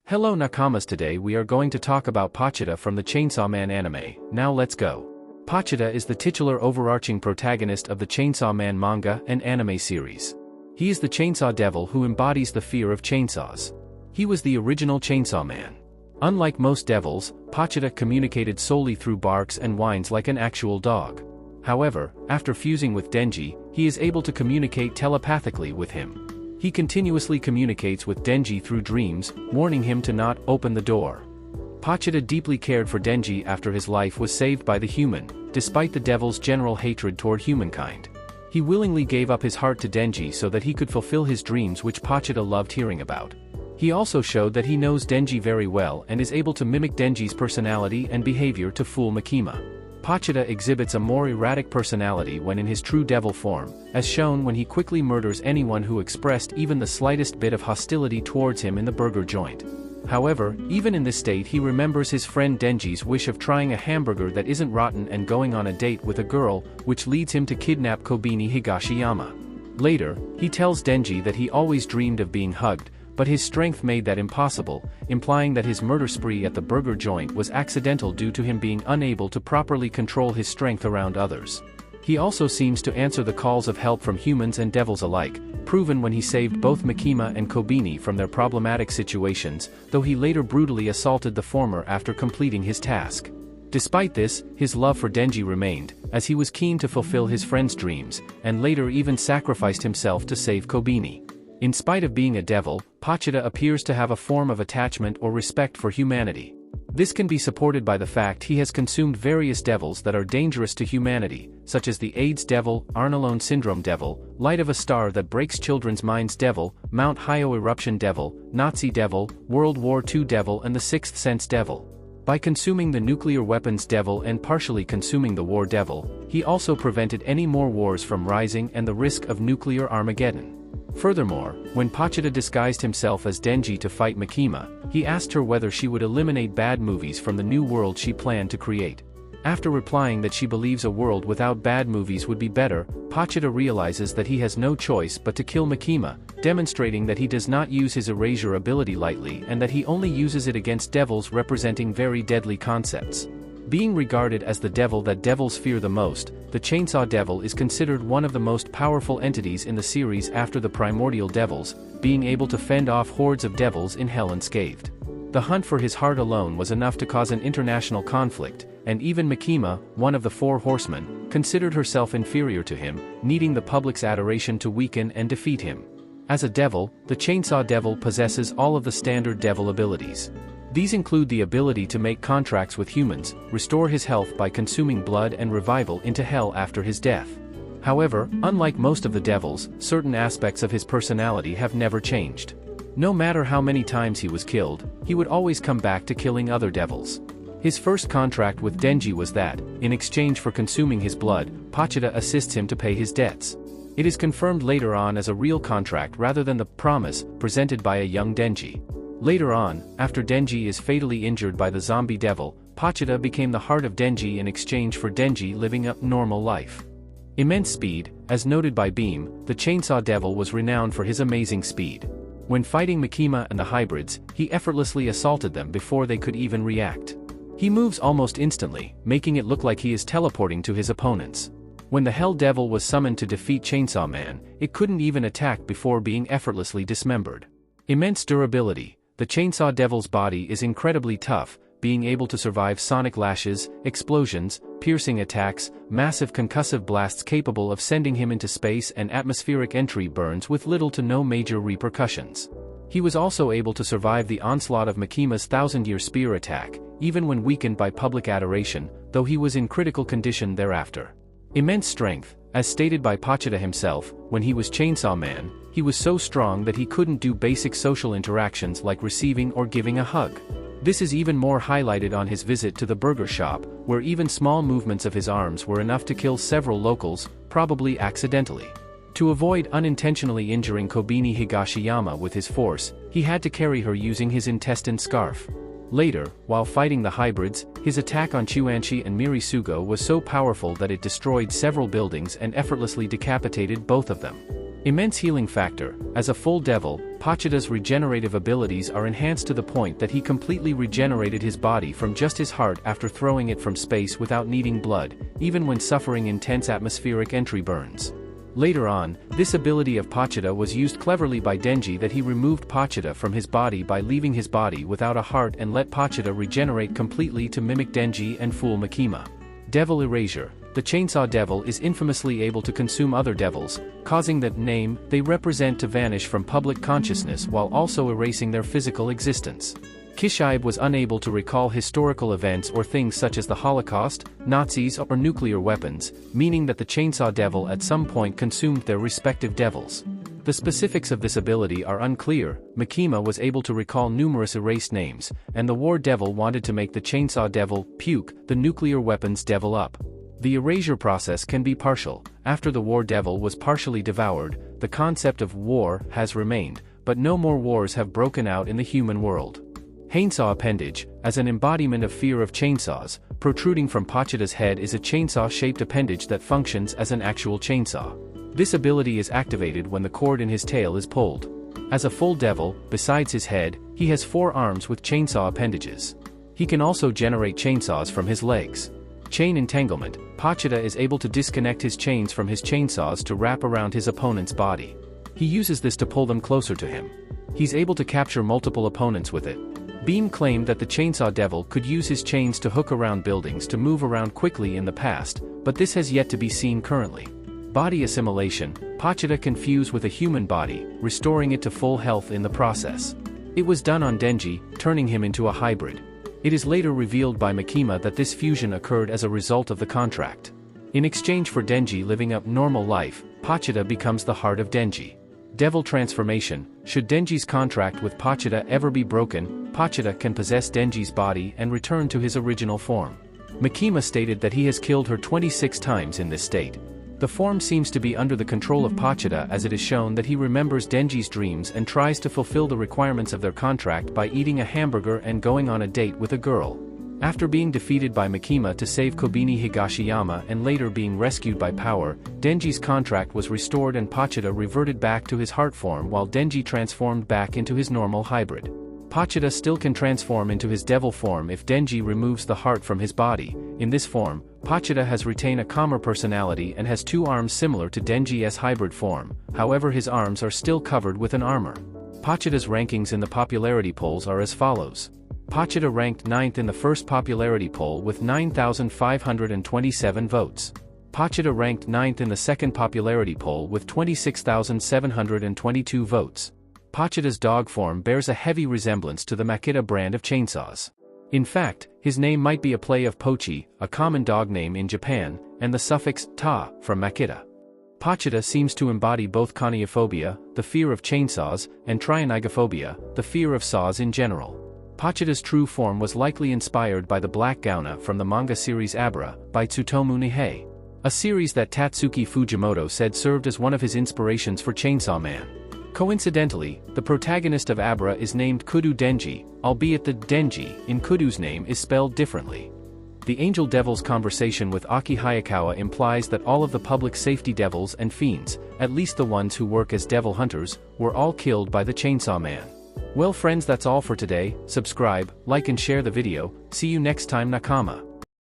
Hello Nakamas, today we are going to talk about Pochita from the Chainsaw Man anime. Now let's go. Pochita is the titular overarching protagonist of the Chainsaw Man manga and anime series. He is the chainsaw devil who embodies the fear of chainsaws. He was the original Chainsaw Man. Unlike most devils, Pochita communicated solely through barks and whines like an actual dog. However, after fusing with Denji, he is able to communicate telepathically with him. He continuously communicates with Denji through dreams, warning him to not open the door. Pochita deeply cared for Denji after his life was saved by the human, despite the devil's general hatred toward humankind. He willingly gave up his heart to Denji so that he could fulfill his dreams, which Pochita loved hearing about. He also showed that he knows Denji very well and is able to mimic Denji's personality and behavior to fool Makima. Pochita exhibits a more erratic personality when in his true devil form, as shown when he quickly murders anyone who expressed even the slightest bit of hostility towards him in the burger joint. However, even in this state he remembers his friend Denji's wish of trying a hamburger that isn't rotten and going on a date with a girl, which leads him to kidnap Kobeni Higashiyama. Later, he tells Denji that he always dreamed of being hugged, but his strength made that impossible, implying that his murder spree at the burger joint was accidental due to him being unable to properly control his strength around others. He also seems to answer the calls of help from humans and devils alike, proven when he saved both Makima and Kobeni from their problematic situations, though he later brutally assaulted the former after completing his task. Despite this, his love for Denji remained, as he was keen to fulfill his friend's dreams, and later even sacrificed himself to save Kobeni. In spite of being a devil, Pochita appears to have a form of attachment or respect for humanity. This can be supported by the fact he has consumed various devils that are dangerous to humanity, such as the AIDS devil, Arnalone syndrome devil, Light of a Star that breaks children's minds devil, Mount Hyo eruption devil, Nazi devil, World War II devil and the Sixth Sense devil. By consuming the nuclear weapons devil and partially consuming the war devil, he also prevented any more wars from rising and the risk of nuclear Armageddon. Furthermore, when Pochita disguised himself as Denji to fight Makima, he asked her whether she would eliminate bad movies from the new world she planned to create. After replying that she believes a world without bad movies would be better, Pochita realizes that he has no choice but to kill Makima, demonstrating that he does not use his erasure ability lightly and that he only uses it against devils representing very deadly concepts. Being regarded as the devil that devils fear the most, the Chainsaw Devil is considered one of the most powerful entities in the series after the primordial devils, being able to fend off hordes of devils in hell unscathed. The hunt for his heart alone was enough to cause an international conflict, and even Makima, one of the four horsemen, considered herself inferior to him, needing the public's adoration to weaken and defeat him. As a devil, the Chainsaw Devil possesses all of the standard devil abilities. These include the ability to make contracts with humans, restore his health by consuming blood and revival into hell after his death. However, unlike most of the devils, certain aspects of his personality have never changed. No matter how many times he was killed, he would always come back to killing other devils. His first contract with Denji was that, in exchange for consuming his blood, Pochita assists him to pay his debts. It is confirmed later on as a real contract rather than the promise presented by a young Denji. Later on, after Denji is fatally injured by the zombie devil, Pochita became the heart of Denji in exchange for Denji living a normal life. Immense speed, as noted by Beam, the Chainsaw Devil was renowned for his amazing speed. When fighting Makima and the hybrids, he effortlessly assaulted them before they could even react. He moves almost instantly, making it look like he is teleporting to his opponents. When the Hell Devil was summoned to defeat Chainsaw Man, it couldn't even attack before being effortlessly dismembered. Immense durability. The Chainsaw Devil's body is incredibly tough, being able to survive sonic lashes, explosions, piercing attacks, massive concussive blasts capable of sending him into space and atmospheric entry burns with little to no major repercussions. He was also able to survive the onslaught of Makima's thousand-year spear attack, even when weakened by public adoration, though he was in critical condition thereafter. Immense strength. As stated by Pochita himself, when he was Chainsaw Man, he was so strong that he couldn't do basic social interactions like receiving or giving a hug. This is even more highlighted on his visit to the burger shop, where even small movements of his arms were enough to kill several locals, probably accidentally. To avoid unintentionally injuring Kobeni Higashiyama with his force, he had to carry her using his intestine scarf. Later, while fighting the hybrids, his attack on Chuanchi and Mirisugo was so powerful that it destroyed several buildings and effortlessly decapitated both of them. Immense healing factor. As a full devil, Pochita's regenerative abilities are enhanced to the point that he completely regenerated his body from just his heart after throwing it from space without needing blood, even when suffering intense atmospheric entry burns. Later on, this ability of Pochita was used cleverly by Denji that he removed Pochita from his body by leaving his body without a heart and let Pochita regenerate completely to mimic Denji and fool Makima. Devil Erasure. The Chainsaw Devil is infamously able to consume other devils, causing that name they represent to vanish from public consciousness while also erasing their physical existence. Kishibe was unable to recall historical events or things such as the Holocaust, Nazis or nuclear weapons, meaning that the Chainsaw Devil at some point consumed their respective devils. The specifics of this ability are unclear. Makima was able to recall numerous erased names, and the War Devil wanted to make the Chainsaw Devil, Puke, the nuclear weapons devil up. The erasure process can be partial. After the War Devil was partially devoured, the concept of war has remained, but no more wars have broken out in the human world. Chainsaw Appendage. As an embodiment of fear of chainsaws, protruding from Pochita's head is a chainsaw-shaped appendage that functions as an actual chainsaw. This ability is activated when the cord in his tail is pulled. As a full devil, besides his head, he has 4 arms with chainsaw appendages. He can also generate chainsaws from his legs. Chain Entanglement. Pochita is able to disconnect his chains from his chainsaws to wrap around his opponent's body. He uses this to pull them closer to him. He's able to capture multiple opponents with it. Beam claimed that the Chainsaw Devil could use his chains to hook around buildings to move around quickly in the past, but this has yet to be seen currently. Body Assimilation. Pochita can fuse with a human body, restoring it to full health in the process. It was done on Denji, turning him into a hybrid. It is later revealed by Makima that this fusion occurred as a result of the contract. In exchange for Denji living up normal life, Pochita becomes the heart of Denji. Devil Transformation. Should Denji's contract with Pochita ever be broken, Pochita can possess Denji's body and return to his original form. Makima stated that he has killed her 26 times in this state. The form seems to be under the control of Pochita, as it is shown that he remembers Denji's dreams and tries to fulfill the requirements of their contract by eating a hamburger and going on a date with a girl. After being defeated by Makima to save Kobeni Higashiyama and later being rescued by Power, Denji's contract was restored and Pochita reverted back to his heart form while Denji transformed back into his normal hybrid. Pochita still can transform into his devil form if Denji removes the heart from his body. In this form, Pochita has retained a calmer personality and has 2 arms similar to Denji's hybrid form, however his arms are still covered with an armor. Pochita's rankings in the popularity polls are as follows. Pochita ranked 9th in the first popularity poll with 9,527 votes. Pochita ranked 9th in the second popularity poll with 26,722 votes. Pochita's dog form bears a heavy resemblance to the Makita brand of chainsaws. In fact, his name might be a play of Pochi, a common dog name in Japan, and the suffix ta from Makita. Pochita seems to embody both kaniophobia, the fear of chainsaws, and trionygophobia, the fear of saws in general. Pochita's true form was likely inspired by the Black Gauna from the manga series Abra, by Tsutomu Nihei, a series that Tatsuki Fujimoto said served as one of his inspirations for Chainsaw Man. Coincidentally, the protagonist of Abra is named Kudu Denji, albeit the Denji in Kudu's name is spelled differently. The Angel Devil's conversation with Aki Hayakawa implies that all of the public safety devils and fiends, at least the ones who work as devil hunters, were all killed by the Chainsaw Man. Well friends, that's all for today. Subscribe, like and share the video. See you next time, Nakama.